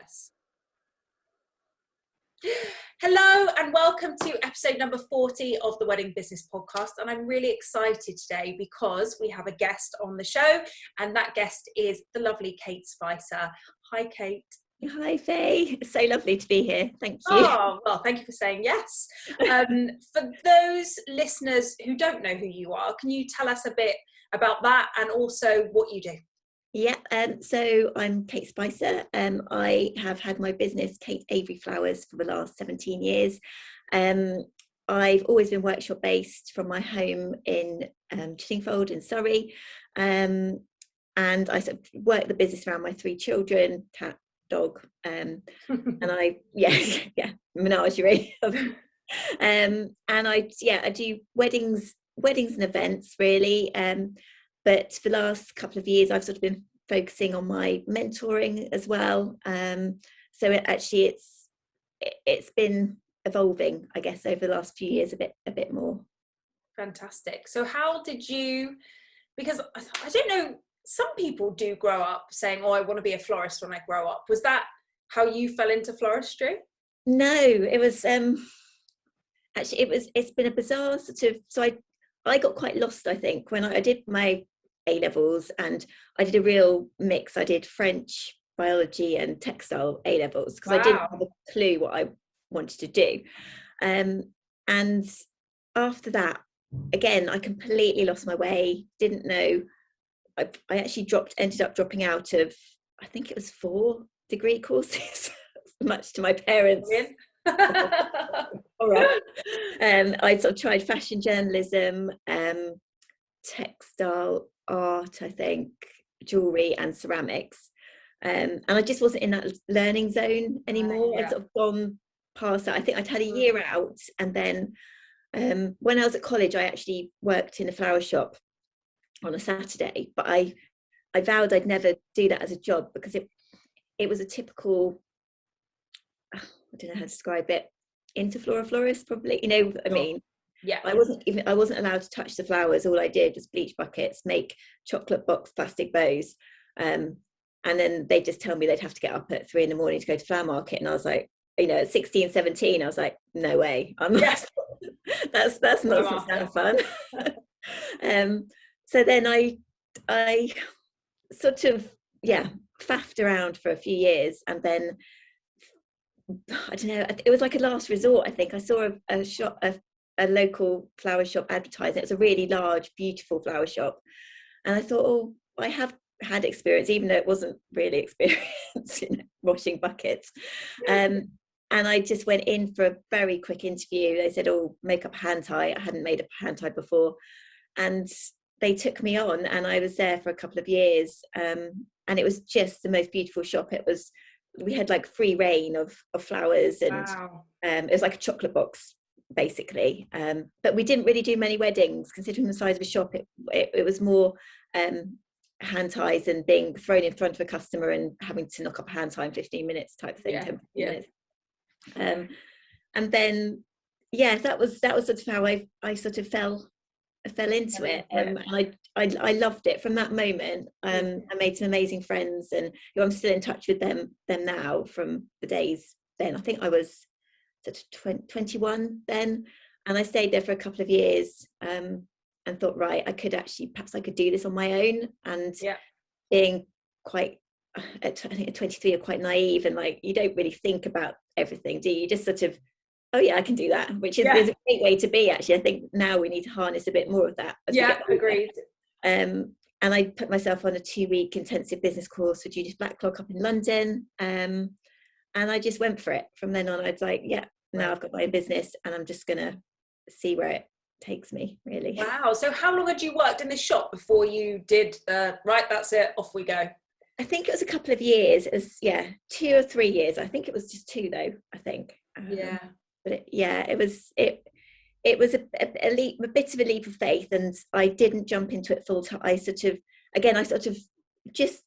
Yes. Hello and welcome to episode number 40 of the Wedding Business Podcast. And I'm really excited today because we have a guest on the show, and that guest is the lovely Kate Spicer. Hi, Kate. Hi, Faye. It's so lovely to be here. Thank you. Oh, well, thank you for saying yes. For those listeners who don't know who you are, can you tell us a bit about that and also what you do? Yeah, so I'm Kate Spicer. I have had my business, Kate Avery Flowers, for the last 17 years. I've always been workshop based from my home in Chiddingfold in Surrey. And I sort of work the business around my 3 children, cat, dog, and I menagerie. And I do weddings and events really. But for the last couple of years, I've sort of been focusing on my mentoring as well. So it's been evolving, I guess, over the last few years a bit more. Fantastic. So how did you, because I don't know, some people do grow up saying, oh, I want to be a florist when I grow up. Was that how you fell into floristry? No, it was it's been a bizarre sort of, so I got quite lost, I think, when I did my A-levels, and I did a real mix. I did French, biology and textile A-levels because I didn't have a clue what I wanted to do. And after that, again, I completely lost my way, didn't know. I actually ended up dropping out of, I think it was 4 degree courses, much to my parents. All right. I sort of tried fashion journalism, textile art, I think, jewelry and ceramics, and I just wasn't in that learning zone anymore. I'd sort of gone past that. I think I'd had a year out, and then when I was at college, I actually worked in a flower shop on a Saturday, but I vowed I'd never do that as a job because it was a typical, I don't know how to describe it, interflora florist, probably, you know what I mean. Yeah. I wasn't allowed to touch the flowers. All I did was bleach buckets, make chocolate box plastic bows, and then they just tell me they'd have to get up at 3 a.m. to go to flower market, and I was like, at 16, 17, I was like, no way, I'm not. that's not sound fun. So then I sort of faffed around for a few years, and then I don't know, it was like a last resort. I think I saw a local flower shop advertising. It was a really large, beautiful flower shop, and I thought, oh, I have had experience, even though it wasn't really experience in washing buckets. And I just went in for a very quick interview. They said, oh, make up a hand tie. I hadn't made a hand tie before, and they took me on, and I was there for a couple of years, and it was just the most beautiful shop. We had like free reign of flowers, and it was like a chocolate box basically, but we didn't really do many weddings considering the size of a shop. It was more hand ties and being thrown in front of a customer and having to knock up a hand tie in 15 minutes type thing. 10 minutes. And then that was sort of how I sort of fell into it, and I loved it from that moment. I made some amazing friends, and I'm still in touch with them now from the days then. I think I was 21 then, and I stayed there for a couple of years, and thought, right, perhaps I could do this on my own. And being quite, I think at 23, you're quite naive, and like, you don't really think about everything, do you? You just sort of, oh yeah, I can do that, which is a great way to be, actually. I think now we need to harness a bit more of that. Agreed. And I put myself on a 2-week intensive business course with Judith Blacklock up in London, and I just went for it. From then on, I was like, now I've got my own business, and I'm just gonna see where it takes me, really. Wow. So how long had you worked in this shop before you did right, that's it, off we go? I think it was a couple of years. It was 2 or 3 years. I think it was just 2 though, I think. But it was a bit of a leap of faith, and I didn't jump into it full time. I sort of just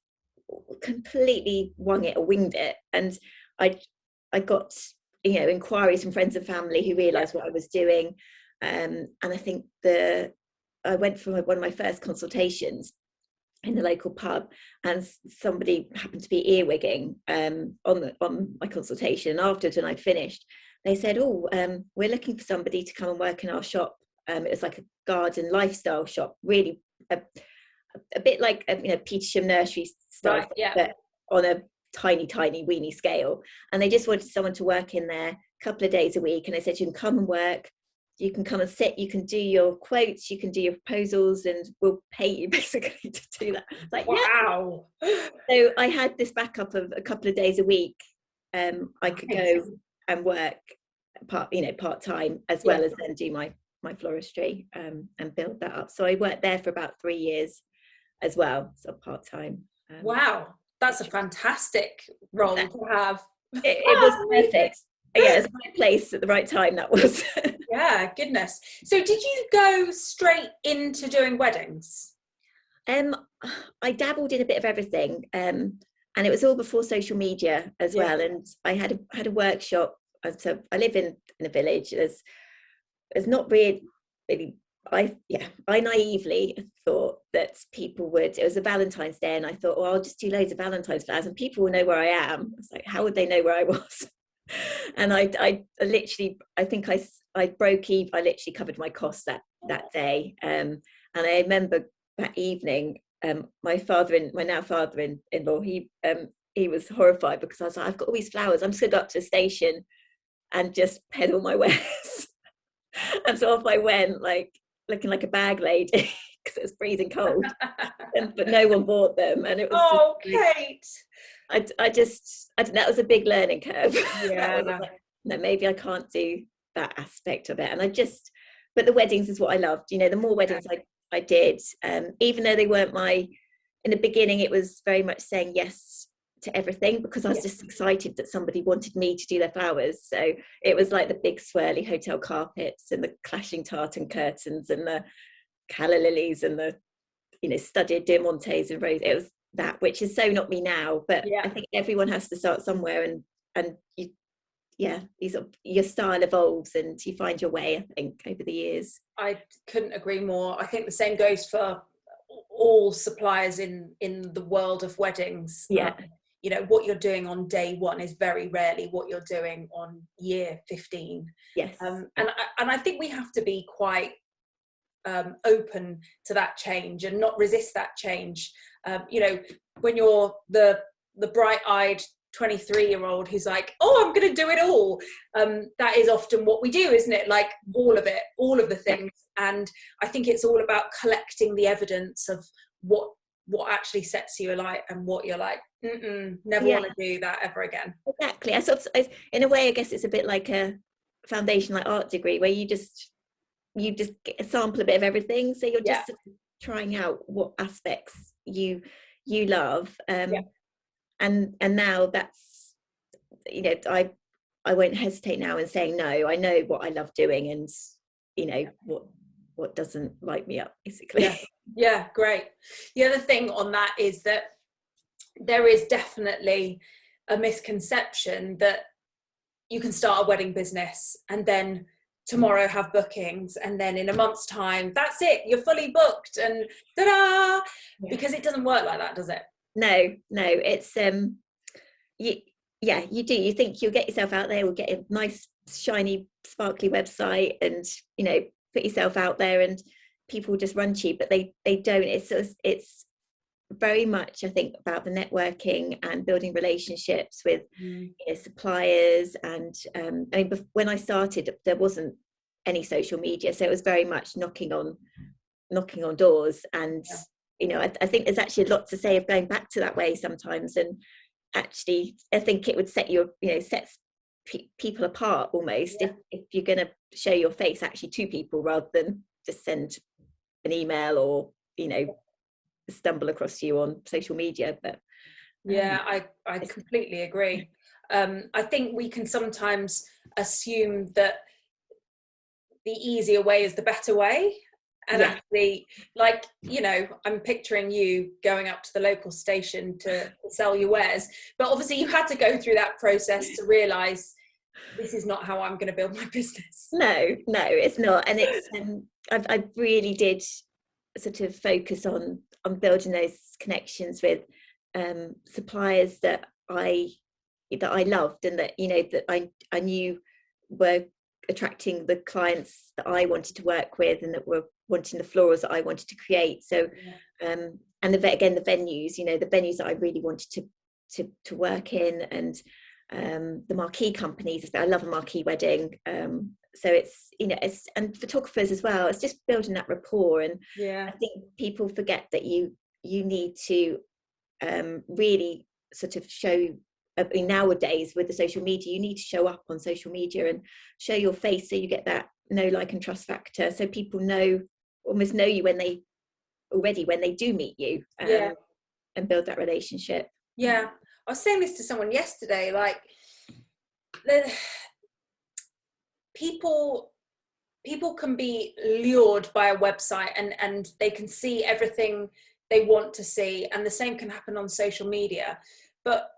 completely winged it, and I got inquiries from friends and family who realised what I was doing, and I think I went for one of my first consultations, in the local pub, and somebody happened to be earwigging on my consultation. And afterwards, when I'd finished, they said, "Oh, we're looking for somebody to come and work in our shop." It was like a garden lifestyle shop, really a bit like Petersham nursery style, Right, yeah. but on a tiny weeny scale. And they just wanted someone to work in there a couple of days a week. And they said, "You can come and work. You can come and sit, you can do your quotes, you can do your proposals, and we'll pay you basically to do that." Like, wow. Yeah. So I had this backup of a couple of days a week. I could go and work part-time, as well as then do my floristry and build that up. So I worked there for about 3 years as well, so part-time. Wow, that's a fantastic role to have. It was perfect. Yeah, it's the right place at the right time, that was. Yeah, goodness. So did you go straight into doing weddings? I dabbled in a bit of everything, and it was all before social media as well. And I had a workshop. So I live in a village. There's not really. I naively thought that people would. It was a Valentine's Day, and I thought, well, I'll just do loads of Valentine's flowers, and people will know where I am. It's like, how would they know where I was? And I literally, I think I broke even. I literally covered my costs that day. And I remember that evening, my now father-in-law, he was horrified, because I was like, "I've got all these flowers. I'm just going to go up to the station and just peddle my wares." And so off I went, like looking like a bag lady, because it was freezing cold. But no one bought them, and it was Kate. That was a big learning curve. Yeah. Like, no, maybe I can't do that aspect of it. And but the weddings is what I loved. The more weddings I did, even though they weren't in the beginning, it was very much saying yes to everything, because I was just excited that somebody wanted me to do their flowers. So it was like the big swirly hotel carpets and the clashing tartan curtains and the calla lilies and the studded diamantes and rose. It was that, which is so not me now, but I think everyone has to start somewhere, and your style evolves and you find your way, I think, over the years. I couldn't agree more. I think the same goes for all suppliers in the world of weddings. What you're doing on day one is very rarely what you're doing on year 15. And I think we have to be quite open to that change and not resist that change. When you're the bright-eyed 23-year-old who's like, "Oh, I'm going to do it all," that is often what we do, isn't it? Like all of it, all of the things. And I think it's all about collecting the evidence of what actually sets you alight and what you're like, never want to do that ever again. Exactly. In a way, I guess it's a bit like a foundation, like art degree, where you just get a sample a bit of everything. So you're just trying out what aspects you love. And now that's, I won't hesitate now in saying no. I know what I love doing, and what doesn't light me up, basically. Yeah, great. The other thing on that is that there is definitely a misconception that you can start a wedding business and then tomorrow have bookings, and then in a month's time, that's it, you're fully booked, and ta-da! Because it doesn't work like that, does it? No, it's you do. You think you'll get yourself out there, will get a nice, shiny, sparkly website, and put yourself out there, and people just run to you, but they don't. It's very much, I think, about the networking and building relationships with suppliers. And when I started, there wasn't any social media, so it was very much knocking on doors. And I think there's actually a lot to say of going back to that way sometimes. And actually, I think it would sets people apart almost if you're going to show your face actually to people, rather than just send an email or stumble across you on social media. But I completely agree. I think we can sometimes assume that the easier way is the better way, and actually, I'm picturing you going up to the local station to sell your wares, but obviously you had to go through that process to realize this is not how I'm going to build my business. No, it's not. And it's I really did sort of focus on building those connections with suppliers that I loved, and that, you know, that I knew were attracting the clients that I wanted to work with, and that were wanting the florals that I wanted to create. So and the venues, you know, the venues that I really wanted to work in, and the marquee companies. I love a marquee wedding. So it's, you know, it's, and photographers as well. It's just building that rapport. And I think people forget that you need to really sort of show. I mean, nowadays with the social media, you need to show up on social media and show your face, so you get that know, like, and trust factor. So people almost know you when they do meet you, and build that relationship. Yeah, I was saying this to someone yesterday, like, people can be lured by a website, and they can see everything they want to see, and the same can happen on social media. But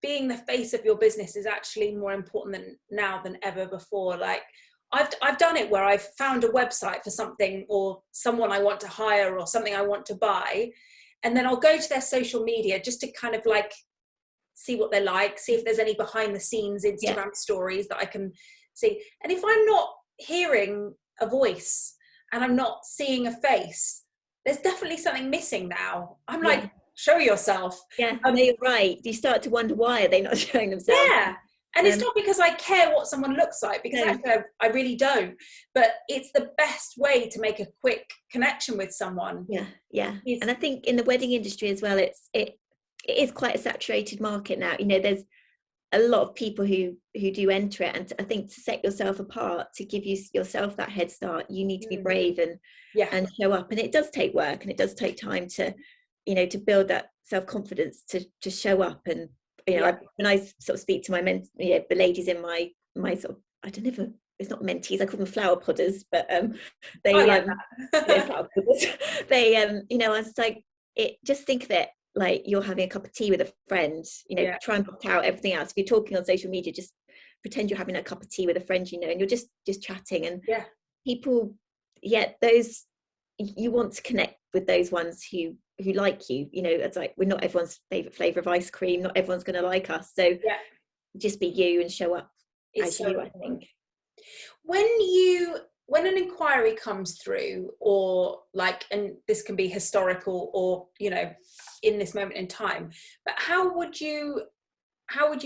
being the face of your business is actually more important now than ever before. Like, I've done it where I've found a website for something or someone I want to hire or something I want to buy, and then I'll go to their social media just to kind of like see what they're like, see if there's any behind the scenes Instagram stories that I can see. And if I'm not hearing a voice and I'm not seeing a face, there's definitely something missing now. I'm like, show yourself. No, you're right. You start to wonder, why are they not showing themselves? Yeah. And it's not because I care what someone looks like, because actually I really don't. But it's the best way to make a quick connection with someone. Yeah. And I think in the wedding industry as well, it is quite a saturated market now. You know, there's a lot of people who do enter it, and I think to set yourself apart, to give yourself that head start, you need to be brave and show up. And it does take work, and it does take time to, you know, to build that self-confidence to show up. And, you know, when I sort of speak to my the ladies in my sort of, I don't know, it's not mentees, I call them flower podders, but they flower podders. They you know, I was like, just think of it like you're having a cup of tea with a friend. You know, try and block out everything else. If you're talking on social media, just pretend you're having a cup of tea with a friend, you know, and you're just chatting. And people, those, you want to connect with those ones who like you. You know, it's like, we're not everyone's favorite flavor of ice cream, not everyone's going to like us, so just be you and show up as you. I think when an inquiry comes through, or like, and this can be historical or, you know, in this moment in time, but how would you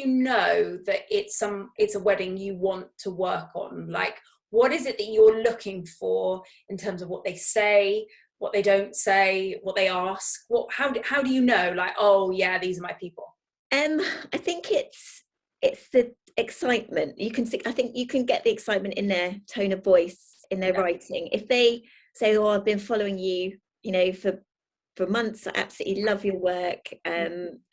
know that it's a wedding you want to work on? Like, what is it that you're looking for in terms of what they say, what they don't say, what they ask? How do you know, like, oh yeah, these are my people? I think it's the excitement. You can see, I think you can get the excitement in their tone of voice, in their writing. If they say, oh, I've been following you, you know, for months, I absolutely love your work,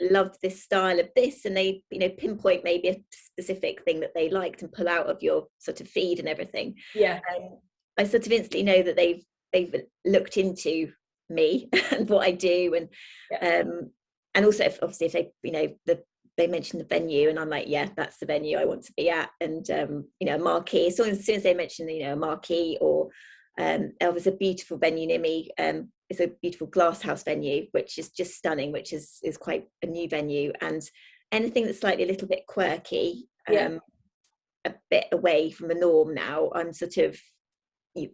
loved this style of this, and they, you know, pinpoint maybe a specific thing that they liked and pull out of your sort of feed and everything, I sort of instantly know that they've looked into me and what I do. And also, if they, you know, they mention the venue, and I'm like, that's the venue I want to be at. And you know, marquee, as soon as they mention, you know, a marquee, or there's a beautiful venue near me, it's a beautiful glass house venue, which is just stunning, which is quite a new venue. And anything that's slightly a little bit quirky, a bit away from the norm now, I'm sort of,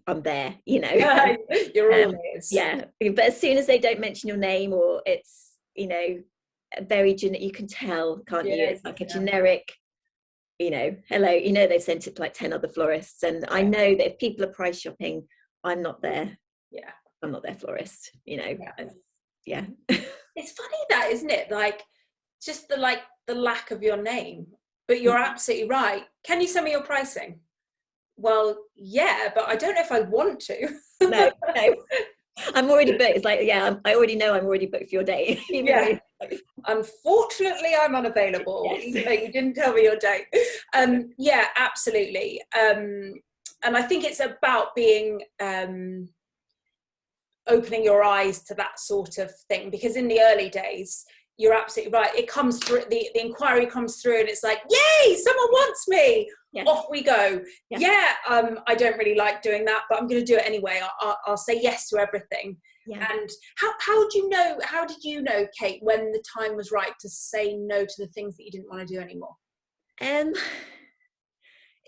I'm there, you know. You're all ears. But as soon as they don't mention your name, or it's, you know, very you can tell, can't you? It's like a generic, you know, hello, you know, they've sent it to like 10 other florists, and I know that if people are price shopping, I'm not there. I'm not their florist, you know. It's funny that, isn't it? Like, just the lack of your name. But you're absolutely right. Can you send me your pricing? Well, yeah, but I don't know if I want to. No. I'm already booked. It's like, I already know I'm already booked for your day. Unfortunately, I'm unavailable, even though you didn't tell me your date. Absolutely. And I think it's about being opening your eyes to that sort of thing, because in the early days, you're absolutely right, it comes through, the inquiry comes through, and it's like, yay, someone wants me. Off we go. I don't really like doing that, but I'm going to do it anyway. I'll say yes to everything. Yeah. And how did you know, Kate, when the time was right to say no to the things that you didn't want to do anymore? It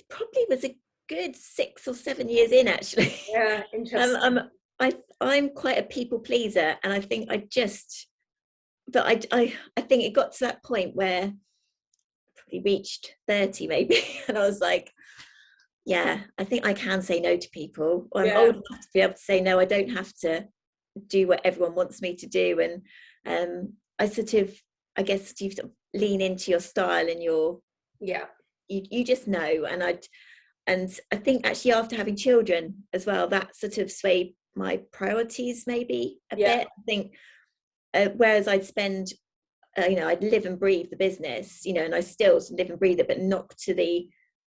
probably was a good 6 or 7 years in, actually. Yeah, interesting. I'm quite a people pleaser, and I think I think it got to that point where I probably reached 30 maybe, and I was like, yeah, I think I can say no to people. Or I'm old enough to be able to say no. I don't have to do what everyone wants me to do. And I guess you sort of lean into your style and you just know. And I think actually after having children as well, that sort of swayed my priorities maybe a bit. I think whereas I'd spend, I'd live and breathe the business, and I still live and breathe it, but not to the,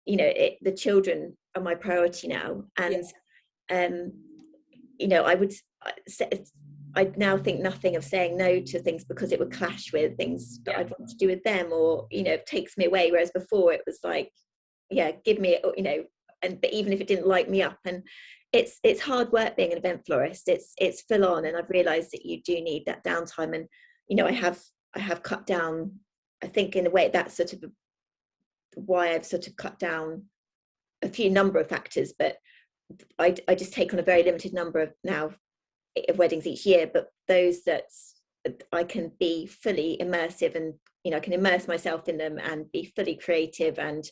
the children are my priority now. And I now think nothing of saying no to things because it would clash with things that I'd want to do with them, or it takes me away. Whereas before it was like, give me, but even if it didn't light me up. And it's hard work being an event florist. It's full on, and I've realised that you do need that downtime. And I have cut down. I think in a way that's sort of why I've sort of cut down a few number of factors, but I just take on a very limited number of of weddings each year, but those that I can be fully immersive, and I can immerse myself in them and be fully creative, and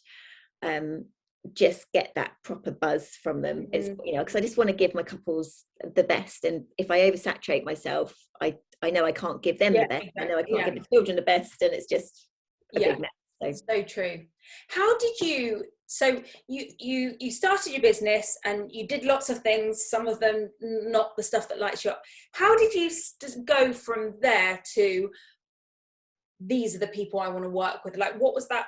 just get that proper buzz from them. It's because I just want to give my couples the best, and if I oversaturate myself, I know I can't give them the best. Exactly. I know I can't give the children the best, and it's just a big mess. So true. How did you you started your business and you did lots of things, some of them not the stuff that lights you up. How did you go from there to these are the people I want to work with? Like, what was that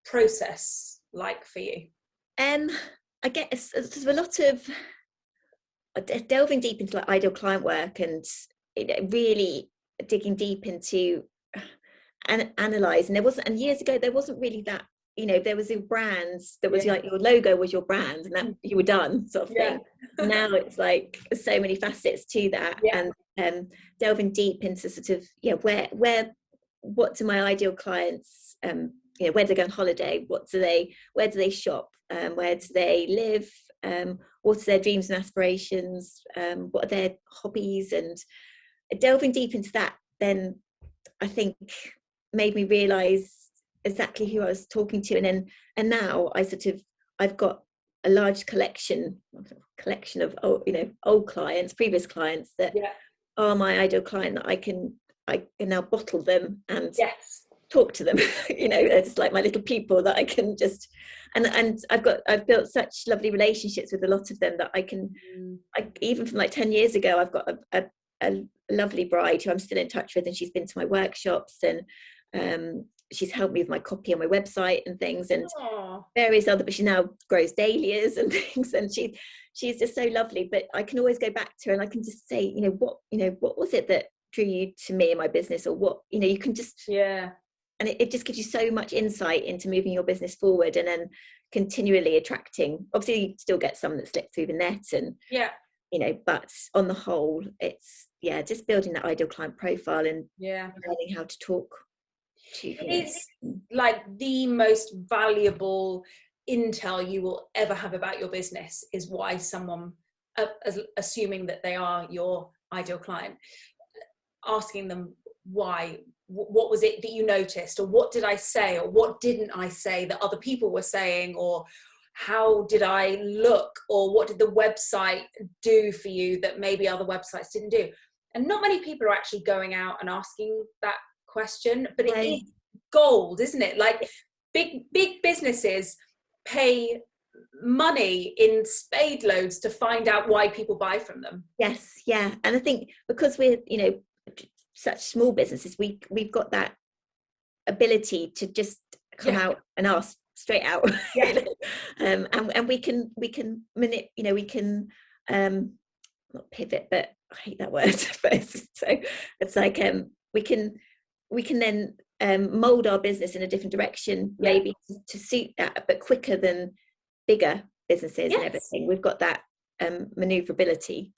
process like for you? I guess there's a lot of delving deep into like ideal client work, and really digging deep into and analyze. And years ago there wasn't really that, there was a brand that was like your logo was your brand, and that you were done, sort of thing. Now it's like so many facets to that. And delving deep into sort of what do my ideal clients where do they go on holiday, where do they shop, where do they live, what are their dreams and aspirations, what are their hobbies, and delving deep into that then I think made me realize exactly who I was talking to. And now I've got a large collection of old clients, previous clients that are my ideal client, that I can now bottle them and talk to them. It's like my little people that I can just and I've built such lovely relationships with a lot of them that I even from like 10 years ago, I've got a lovely bride who I'm still in touch with, and she's been to my workshops, and she's helped me with my copy on my website and things, and various other, but she now grows dahlias and things, and she's just so lovely. But I can always go back to her and I can just say, what was it that drew you to me and my business, or what, you can just and it just gives you so much insight into moving your business forward, and then continually attracting. Obviously you still get some that slip through the net, and but on the whole it's just building that ideal client profile and learning how to talk to it's like the most valuable intel you will ever have about your business is why someone, assuming that they are your ideal client, asking them why, what was it that you noticed, or what did I say, or what didn't I say that other people were saying, or how did I look, or what did the website do for you that maybe other websites didn't do. And not many people are actually going out and asking that question, but it is gold, isn't it? Like big businesses pay money in spade loads to find out why people buy from them. Yes, and I think because we're such small businesses, we've got that ability to just come out and ask straight out. And we can we can not pivot, but I hate that word. So it's like we can then mold our business in a different direction, maybe to suit that, but quicker than bigger businesses and everything. We've got that maneuverability.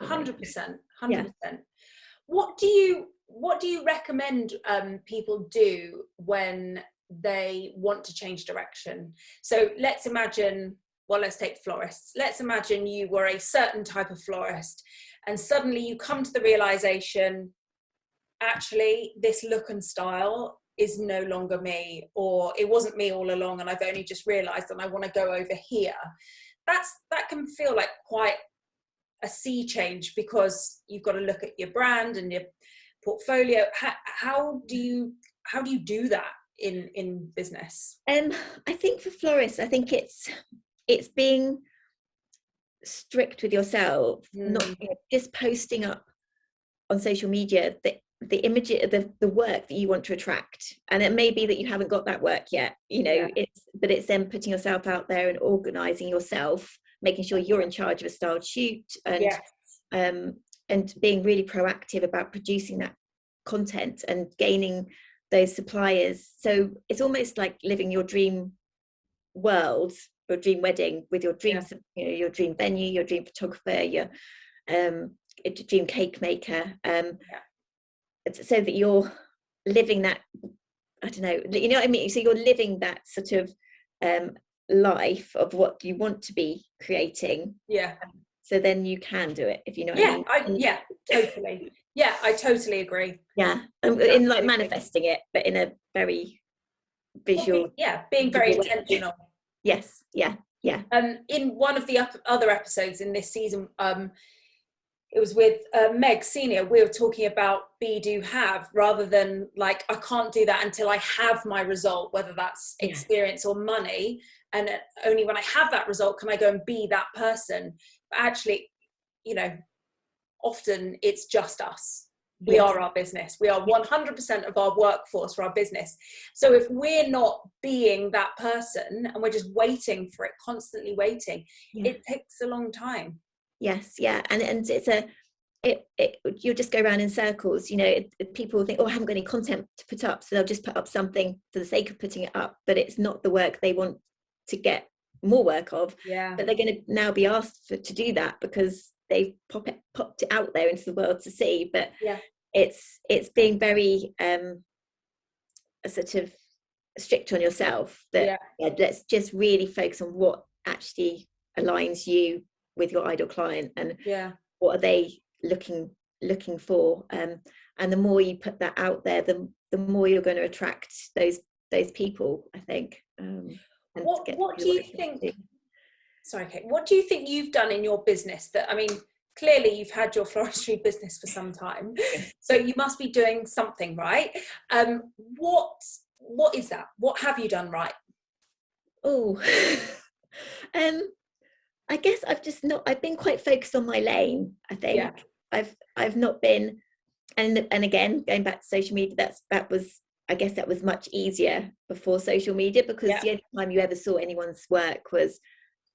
100%, Yeah. 100%. What do you recommend people do when they want to change direction? So let's imagine, well, let's take florists. Let's imagine you were a certain type of florist, and suddenly you come to the realization, actually, this look and style is no longer me, or it wasn't me all along, and I've only just realized that I want to go over here. That can feel like quite a sea change, because you've got to look at your brand and your portfolio. How do you do that in business? I think for florists, I think it's being strict with yourself, not just posting up on social media the image, the work that you want to attract. And it may be that you haven't got that work yet, it's then putting yourself out there and organizing yourself, making sure you're in charge of a styled shoot, and being really proactive about producing that content and gaining those suppliers. So it's almost like living your dream world, your dream wedding, with your dreams, your dream venue, your dream photographer, your dream cake maker, so that you're living that, I don't know, you know what I mean? So you're living that sort of life of what you want to be creating. So then you can do it, if you know what I mean. Totally. I totally agree. In like manifesting it, but in a very visual, being very intentional. Yes. In one of the other episodes in this season, it was with Meg Senior. We were talking about be, do, have, rather than like, I can't do that until I have my result, whether that's experience or money. And only when I have that result can I go and be that person. But actually, often it's just us. We are our business. We are 100% of our workforce for our business. So if we're not being that person and we're just waiting for it, constantly waiting, it takes a long time. Yes, and it's you'll just go around in circles. People think, oh, I haven't got any content to put up, so they'll just put up something for the sake of putting it up, but it's not the work they want to get more work of. But they're going to now be asked to do that because they've popped it out there into the world to see. But it's being very sort of strict on yourself, that let's just really focus on what actually aligns you with your ideal client, and what are they looking for, and the more you put that out there, the more you're going to attract those people, I think. What do you think? Sorry, Kate. What do you think you've done in your business that, I mean, clearly you've had your floristry business for some time, so you must be doing something right. What is that? What have you done right? I guess I've been quite focused on my lane, I think. I've not been, and again, going back to social media, that was much easier before social media, because the only time you ever saw anyone's work was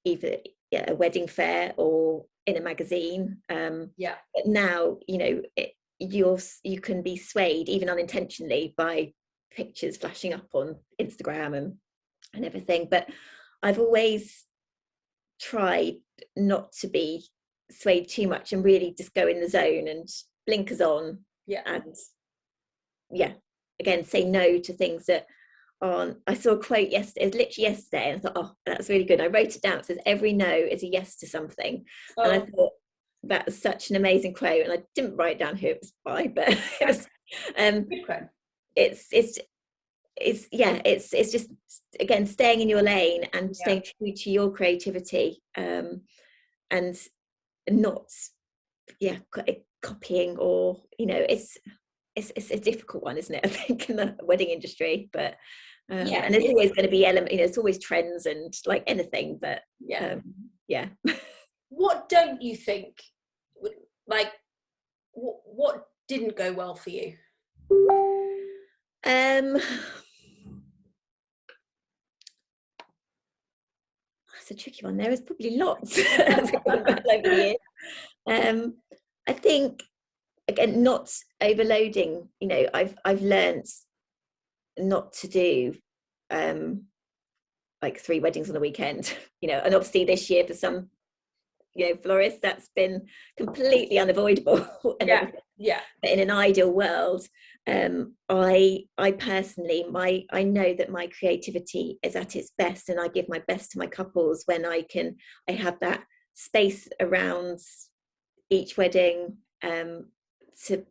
either a wedding fair or in a magazine. But now, you can be swayed, even unintentionally, by pictures flashing up on Instagram and everything. But I've always tried not to be swayed too much, and really just go in the zone and blinkers on, and again, say no to things that aren't. I saw a quote yesterday, it was literally yesterday, and I thought, oh, that's really good. I wrote it down. It says, every no is a yes to something. And I thought, that was such an amazing quote, and I didn't write down who it was by, but it was good quote. It's just, again, staying in your lane and staying true to your creativity, and not copying, or it's a difficult one, isn't it, I think, in the wedding industry. But and there's always going to be it's always trends and like anything, but What don't you think, like, what didn't go well for you? That's a tricky one. There is probably lots over the years. I think, again, not overloading. I've learned not to do like 3 weddings on a weekend. And obviously this year, for some florist. That's been completely unavoidable. And Yeah, yeah. but in an ideal world, I personally, I know that my creativity is at its best, and I give my best to my couples when I have that space around each wedding. To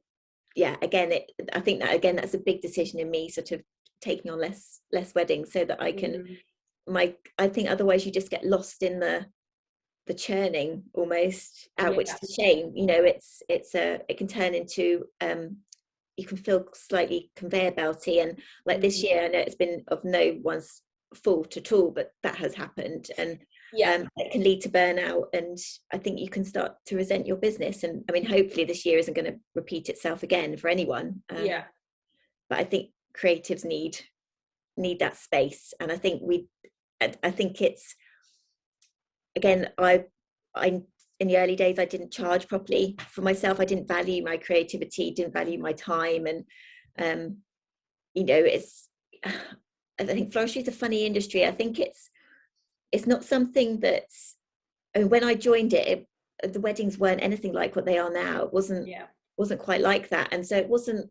again, I think that again that's a big decision in me, sort of taking on less weddings, so that I can I think otherwise you just get lost in the churning almost out, which is a shame. It can turn into you can feel slightly conveyor belty, and like this year I know it's been of no one's fault at all, but that has happened, and it can lead to burnout, and I think you can start to resent your business. And I mean, hopefully this year isn't going to repeat itself again for anyone, but I think creatives need that space. And I think it's, again, I in the early days I didn't charge properly for myself. I didn't value my creativity, didn't value my time, and it's I think floristry is a funny industry. I think it's not something that's, I mean, when I joined it, the weddings weren't anything like what they are now. It wasn't quite like that, and so it wasn't,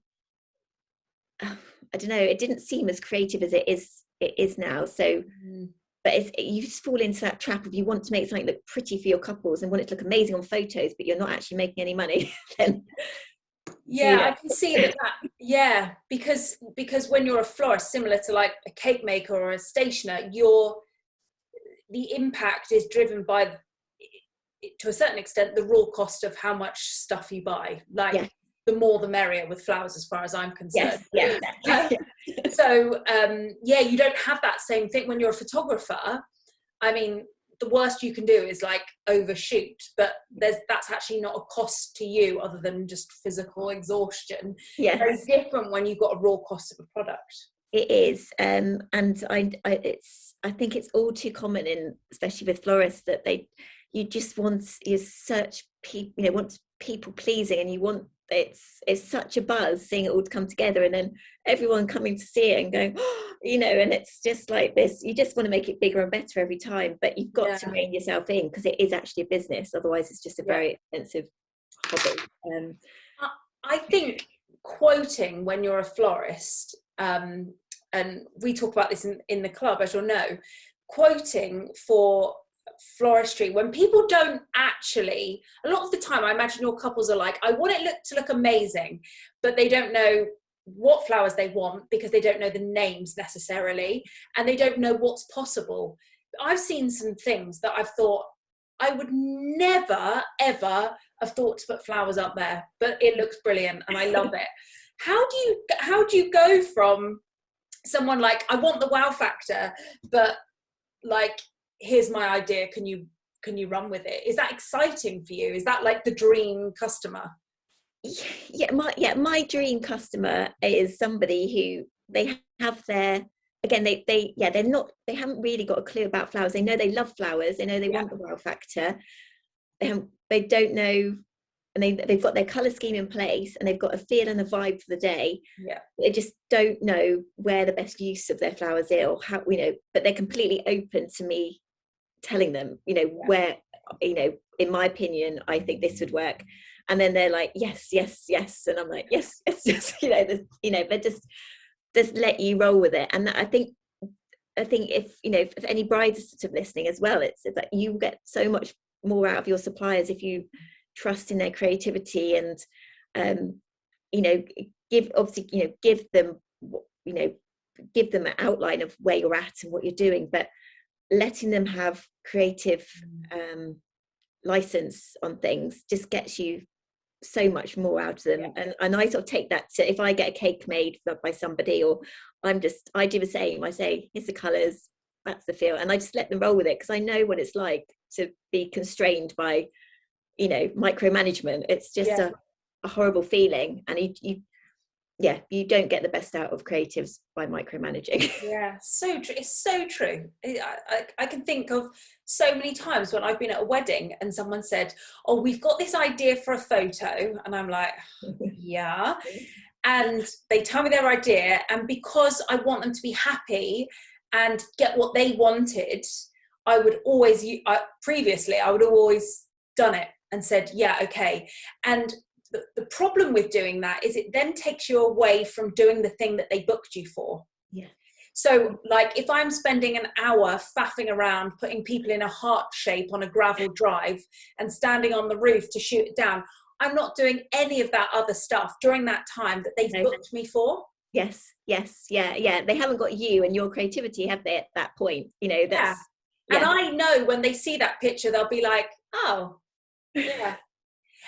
I don't know, it didn't seem as creative as it is now. So but you just fall into that trap of, you want to make something look pretty for your couples and want it to look amazing on photos, but you're not actually making any money. Then I can see that. Because when you're a florist, similar to like a cake maker or a stationer, the impact is driven by, to a certain extent, the raw cost of how much stuff you buy. Like the more the merrier with flowers, as far as I'm concerned. So you don't have that same thing when you're a photographer. I mean, the worst you can do is like overshoot, but that's actually not a cost to you other than just physical exhaustion. Very different when you've got a raw cost of a product. It is, and I think it's all too common, especially with florists, that you search people, want people pleasing, and you want, it's such a buzz seeing it all come together, and then everyone coming to see it and going, and it's just like this. You just want to make it bigger and better every time, but you've got to rein yourself in, because it is actually a business. Otherwise, it's just a very expensive hobby. I think quoting when you're a florist, and we talk about this in the club, as you'll know, quoting for floristry, when people don't actually, a lot of the time I imagine your couples are like, I want it to look amazing, but they don't know what flowers they want, because they don't know the names necessarily, and they don't know what's possible. I've seen some things that I've thought, I would never ever have thought to put flowers up there, but it looks brilliant and I love it. How do you go from someone like, I want the wow factor, but like, here's my idea, can you run with it? Is that exciting for you? Is that like the dream customer? My dream customer is somebody who, they have their, again, they haven't really got a clue about flowers. They know they love flowers, they know they want the wow factor, they don't know, and they've got their color scheme in place, and they've got a feel and a vibe for the day. They just don't know where the best use of their flowers is, or how, but they're completely open to me telling them, where, in my opinion, I think this would work. And then they're like, yes, and I'm like, yes, they just let you roll with it. And I think if any brides are sort of listening as well, it's that you get so much more out of your suppliers if you trust in their creativity, and give them an outline of where you're at and what you're doing, but letting them have creative license on things just gets you so much more out of them. And I sort of take that to, if I get a cake made by somebody, or I do the same. I say, here's the colors, that's the feel, and I just let them roll with it, because I know what it's like to be constrained by micromanagement. It's just a horrible feeling, and you don't get the best out of creatives by micromanaging. So true. It's so true. I can think of so many times when I've been at a wedding and someone said, oh, we've got this idea for a photo, and I'm like, and they tell me their idea, and because I want them to be happy and get what they wanted, I would always done it and said, yeah, okay. And the problem with doing that is it then takes you away from doing the thing that they booked you for. Yeah. So like if I'm spending an hour faffing around, putting people in a heart shape on a gravel drive and standing on the roof to shoot it down, I'm not doing any of that other stuff during that time that they've booked me for. Yes, yeah. They haven't got you and your creativity, have they, at that point? You know, that's And I know when they see that picture, they'll be like, oh, yeah.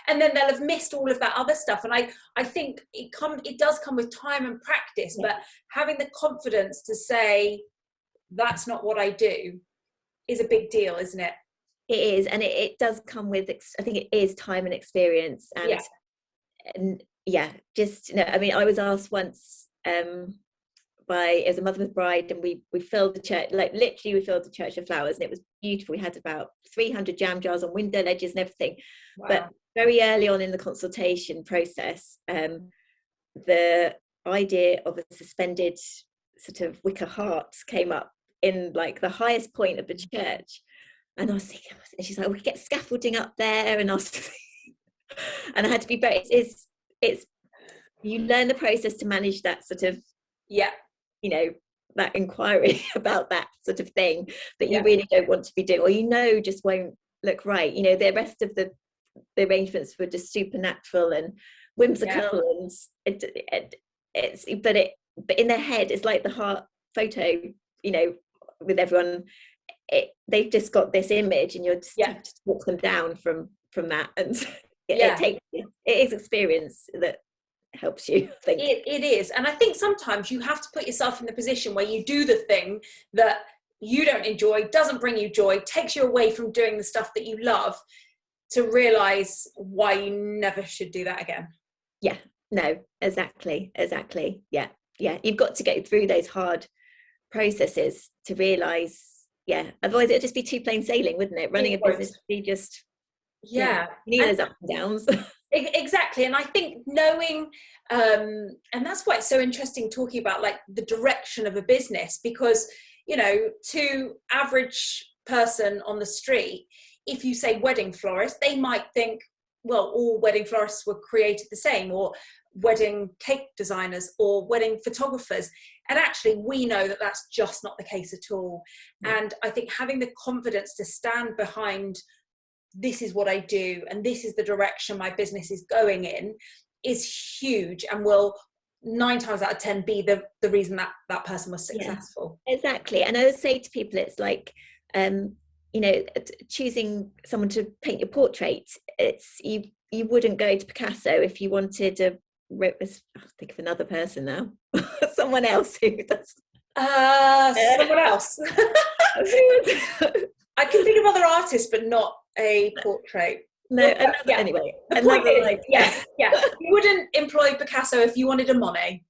And then they'll have missed all of that other stuff. And I think it does come with time and practice, but having the confidence to say, that's not what I do is a big deal, isn't it? It is. And it does come with, I think it is time and experience. And just, I mean, I was asked once, as a mother's bride, and we filled the church, like literally we filled the church with flowers, and it was beautiful. We had about 300 jam jars on window ledges and everything. Wow. But very early on in the consultation process, the idea of a suspended sort of wicker heart came up in like the highest point of the church, and I was thinking, and she's like, we could get scaffolding up there, and I was and I had to be very, it's you learn the process to manage that sort of that inquiry about that sort of thing that you really don't want to be doing, or just won't look right. The rest of the arrangements were just supernatural and whimsical, and but in their head it's like the heart photo, with everyone, they've just got this image, and you're just have to walk them down from that, and it is experience that helps you, I think. It is. And I think sometimes you have to put yourself in the position where you do the thing that you don't enjoy, doesn't bring you joy, takes you away from doing the stuff that you love, to realize why you never should do that again. Exactly. You've got to go through those hard processes to realize, otherwise it'd just be too plain sailing, wouldn't it? Running a business would be just you need those ups and downs. Exactly. And I think knowing, and that's why it's so interesting talking about like the direction of a business, because to average person on the street, if you say wedding florist, they might think, well, all wedding florists were created the same, or wedding cake designers, or wedding photographers. And actually we know that that's just not the case at all. And I think having the confidence to stand behind, this is what I do and this is the direction my business is going in, is huge, and will 9 times out of 10 be the reason that person was successful. Exactly. And I would say to people, it's like choosing someone to paint your portrait, it's you wouldn't go to Picasso if you wanted to I'll think of another person now. Someone else who does someone else. I can think of other artists, but not a portrait. Anyway. You wouldn't employ Picasso if you wanted a Monet.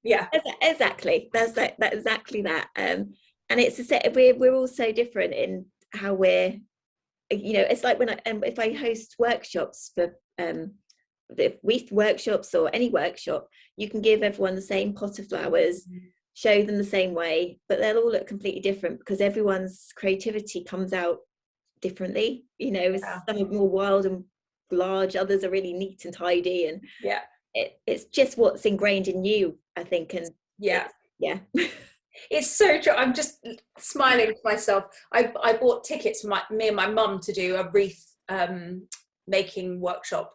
Exactly. That's exactly that. And it's a set. We're all so different in how we're. It's like when if I host workshops for workshops or any workshop, you can give everyone the same pot of flowers, show them the same way, but they'll all look completely different because everyone's creativity comes out differently. Some are more wild and large, others are really neat and tidy, and it's just what's ingrained in you, I think. And it's so true. I'm just smiling to myself. I bought tickets for me and my mum to do a wreath making workshop.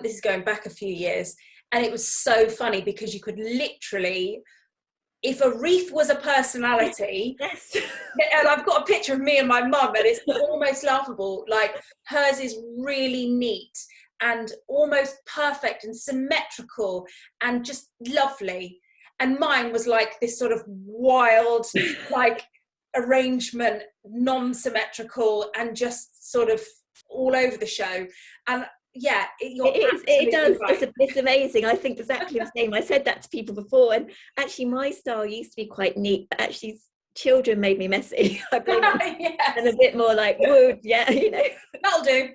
This is going back a few years, and it was so funny because you could literally, if a wreath was a personality, and I've got a picture of me and my mum, and it's almost laughable. Like, hers is really neat and almost perfect and symmetrical and just lovely, and mine was like this sort of wild like arrangement, non-symmetrical, and just sort of all over the show. And it does. Right. It's amazing. I think exactly the same. I said that to people before, and actually my style used to be quite neat, but actually children made me messy. I blame them. And a bit more like wood. That'll do.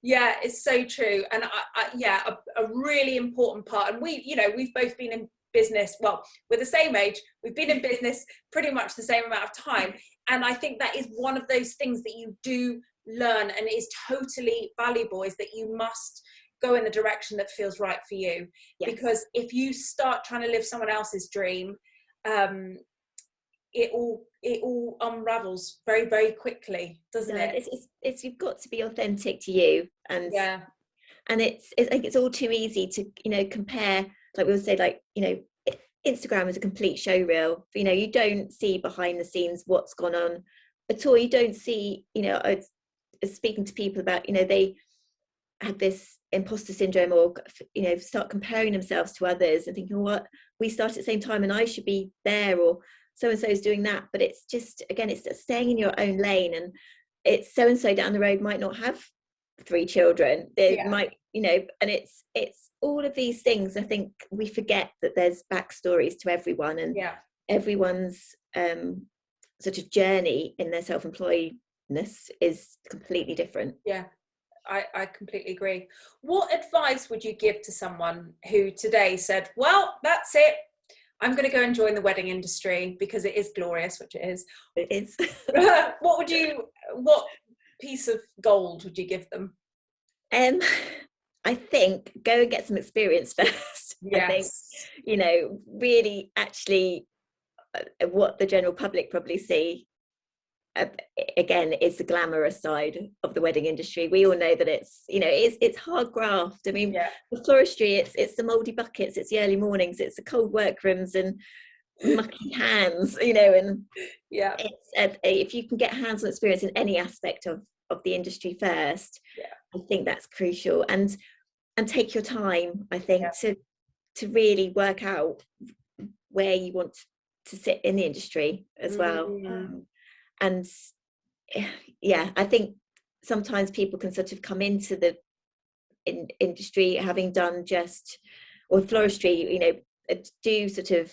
It's so true. And a really important part. And we've both been in business, well, we're the same age, we've been in business pretty much the same amount of time, and I think that is one of those things that you do learn and is totally valuable is that you must go in the direction that feels right for you. Yes. Because if you start trying to live someone else's dream, it all unravels very, very quickly, doesn't it? It's you've got to be authentic to you, and and it's like it's all too easy to, you know, compare, like we'll say, like, you know, Instagram is a complete show reel. You know, you don't see behind the scenes what's gone on at all. You don't see, you know, I was speaking to people about, you know, they had this imposter syndrome, or, you know, start comparing themselves to others and thinking, what, we start at the same time and I should be there, or so and so is doing that. But it's just, again, it's staying in your own lane, and it's so and so down the road might not have 3 children. They might, you know, and it's all of these things. I think we forget that there's backstories to everyone, and everyone's sort of journey in their self-employedness is completely different. I completely agree. What advice would you give to someone who today said, well, that's it, I'm going to go and join the wedding industry because it is glorious, which it is. It is. What piece of gold would you give them? I think go and get some experience first. Yes. I think, you know, really actually what the general public probably see, again, is the glamorous side of the wedding industry. We all know that it's, you know, it's hard graft. I mean, the floristry, it's the mouldy buckets, it's the early mornings, it's the cold workrooms and mucky hands, you know, and it's if you can get hands-on experience in any aspect of the industry first, I think that's crucial. And take your time, I think, to really work out where you want to sit in the industry as well. And I think sometimes people can sort of come into the industry having done just, or floristry, you know, do sort of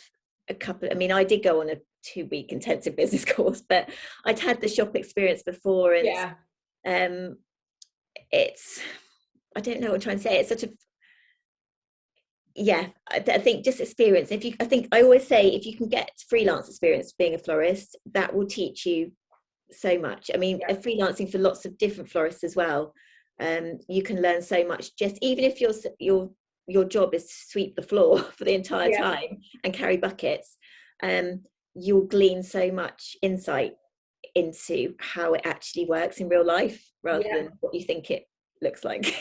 a couple, I mean, I did go on a 2-week intensive business course, but I'd had the shop experience before, and it's, I don't know what I'm trying to say, it's sort of, I think just experience. I think I always say, if you can get freelance experience being a florist, that will teach you so much. I mean, freelancing for lots of different florists as well, you can learn so much, just even if your job is to sweep the floor for the entire time and carry buckets, you'll glean so much insight into how it actually works in real life, rather than what you think it looks like.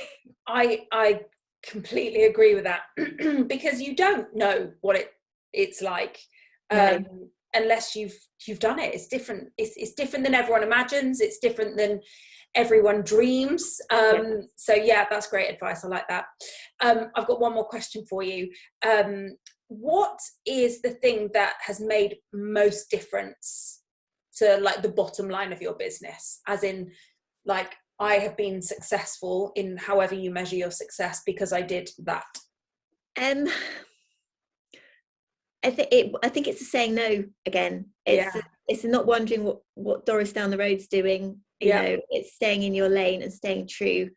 I completely agree with that, because you don't know what it's like unless you've done it. It's different. It's different than everyone imagines. It's different than everyone dreams. So that's great advice. I like that. I've got one more question for you. What is the thing that has made most difference to, like, the bottom line of your business? As in, like, I have been successful in however you measure your success because I did that. I think it's the saying no again. It's not wondering what Doris down the road's doing. You know, it's staying in your lane and staying true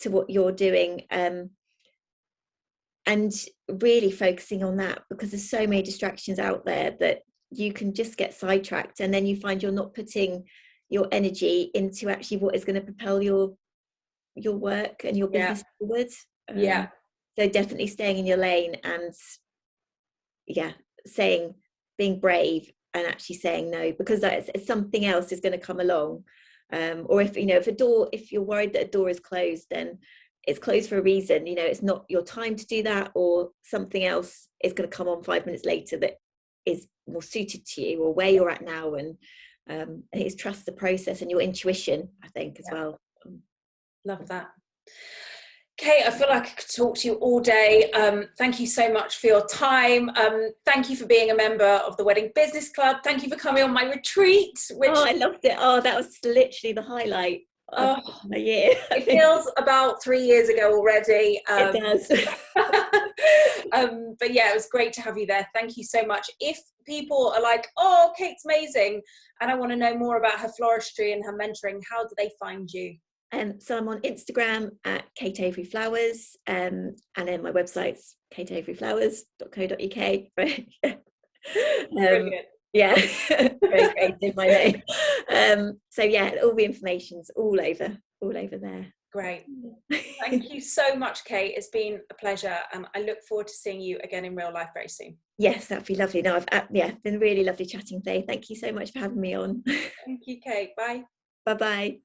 to what you're doing, and really focusing on that, because there's so many distractions out there that you can just get sidetracked, and then you find you're not putting your energy into actually what is going to propel your work and your business forward. So definitely staying in your lane, and being brave and actually saying no, because it's something else is going to come along. Or if you're worried that a door is closed, then it's closed for a reason. You know, it's not your time to do that, or something else is going to come on 5 minutes later that is more suited to you or where you're at now. And it's trust the process and your intuition, I think, as well. Love that. Kate, I feel like I could talk to you all day. Thank you so much for your time. Thank you for being a member of the Wedding Business Club. Thank you for coming on my retreat. I loved it. That was literally the highlight of my year. It feels about 3 years ago already. It does. But it was great to have you there. Thank you so much. If people are like, oh, Kate's amazing, and I want to know more about her floristry and her mentoring, how do they find you? So I'm on Instagram at Kate Avery Flowers, and then my website's kateaveryflowers.co.uk. Brilliant. Very creative, my name. So yeah, all the information's all over there. Great. Thank you so much, Kate. It's been a pleasure, and I look forward to seeing you again in real life very soon. Yes, that'd be lovely. No, I've been really lovely chatting today. Thank you so much for having me on. Thank you, Kate. Bye. Bye bye.